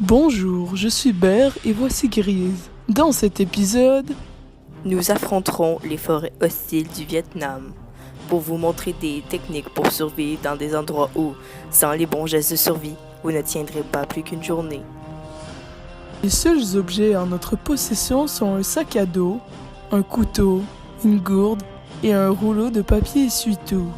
Bonjour, je suis Bear et voici Grise. Dans cet épisode, Nous affronterons les forêts hostiles du Vietnam pour vous montrer des techniques pour survivre dans des endroits où, sans les bons gestes de survie, vous ne tiendrez pas plus qu'une journée. les seuls objets en notre possession sont un sac à dos, un couteau, une gourde et un rouleau de papier essuie-tout.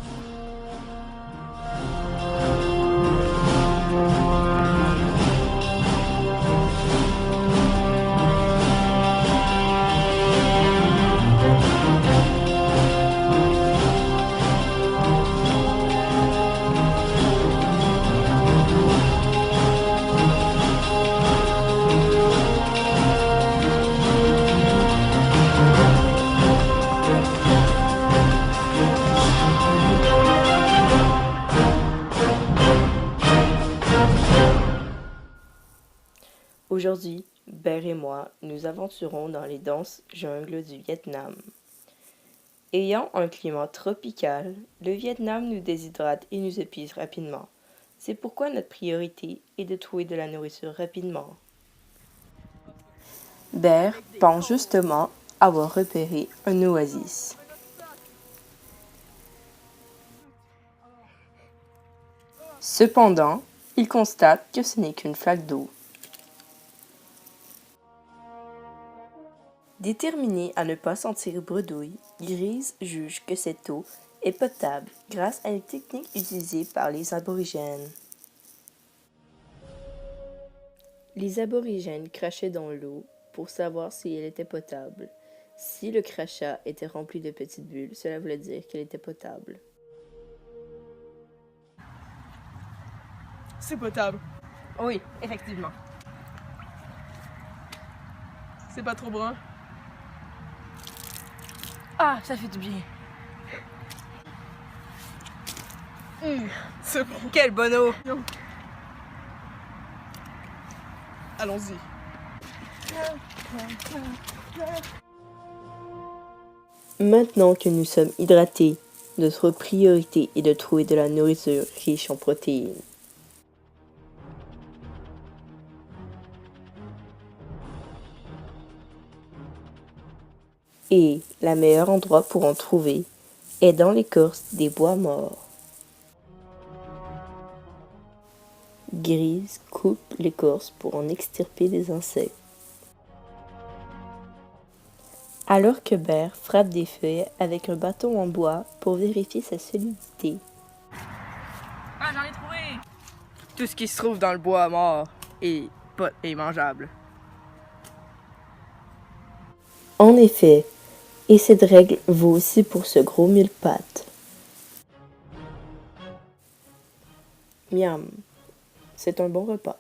Aujourd'hui, Bear et moi nous aventurons dans les denses jungles du Vietnam. Ayant un climat tropical, le Vietnam nous déshydrate et nous épuise rapidement. C'est pourquoi notre priorité est de trouver de la nourriture rapidement. Bear pense justement avoir repéré un oasis. Cependant, il constate que ce n'est qu'une flaque d'eau. Déterminé à ne pas sentir bredouille, Grise juge que cette eau est potable grâce à une technique utilisée par les aborigènes. Les aborigènes crachaient dans l'eau pour savoir si elle était potable. Si le crachat était rempli de petites bulles, cela voulait dire qu'elle était potable. C'est potable. Oui, effectivement. C'est pas trop brun. Ah, ça fait du bien. C'est bon. Quelle bonne eau! Allons-y. Maintenant que nous sommes hydratés, notre priorité est de trouver de la nourriture riche en protéines. Et le meilleur endroit pour en trouver est dans l'écorce des bois morts. Grise coupe l'écorce pour en extirper des insectes. Alors que Bear frappe des feuilles avec un bâton en bois pour vérifier sa solidité. Ah, j'en ai trouvé! Tout ce qui se trouve dans le bois mort est mangeable. En effet, et cette règle vaut aussi pour ce gros mille-pattes. Miam, c'est un bon repas.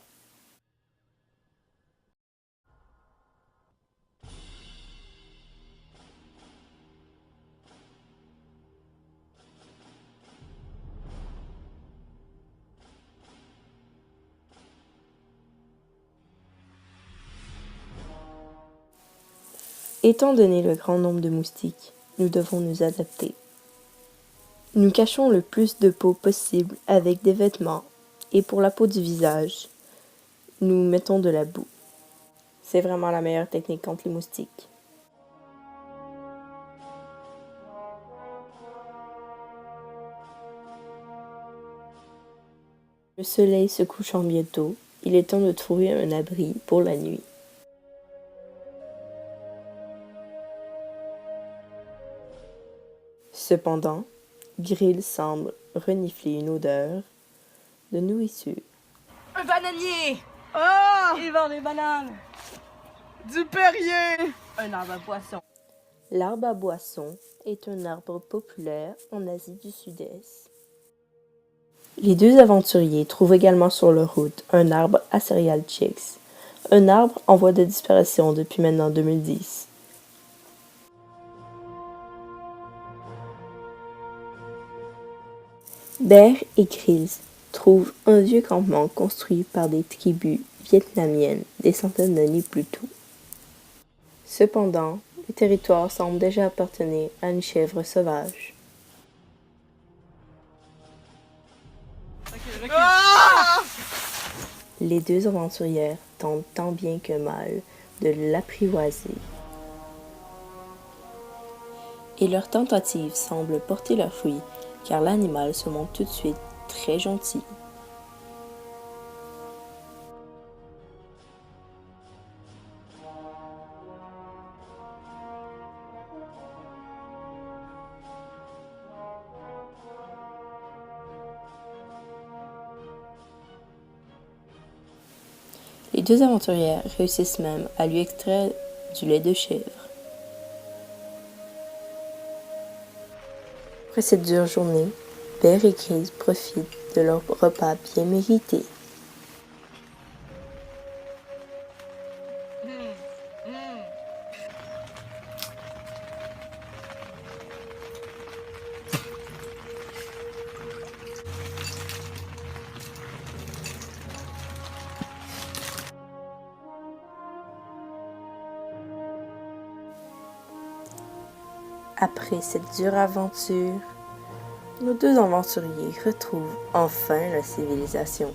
Étant donné le grand nombre de moustiques, nous devons nous adapter. Nous cachons le plus de peau possible avec des vêtements et pour la peau du visage, nous mettons de la boue. C'est vraiment la meilleure technique contre les moustiques. Le soleil se couchant bientôt, il est temps de trouver un abri pour la nuit. Cependant, Grill semble renifler une odeur de nourriture. Un bananier! Ah! Il vend des bananes! Du Perrier! Un arbre à poisson. L'arbre à boisson est un arbre populaire en Asie du Sud-Est. Les deux aventuriers trouvent également sur leur route un arbre à céréales Chicks, un arbre en voie de disparition depuis maintenant 2010. Bear et Grise trouvent un vieux campement construit par des tribus vietnamiennes des centaines d'années plus tôt. Cependant, le territoire semble déjà appartenir à une chèvre sauvage. Ah! Les deux aventurières tentent tant bien que mal de l'apprivoiser. Et leur tentative semble porter leurs fruits, car l'animal se montre tout de suite très gentil. Les deux aventurières réussissent même à lui extraire du lait de chèvre. Après cette dure journée, Bear et Grise profitent de leur repas bien mérité. Après cette dure aventure, nos deux aventuriers retrouvent enfin la civilisation.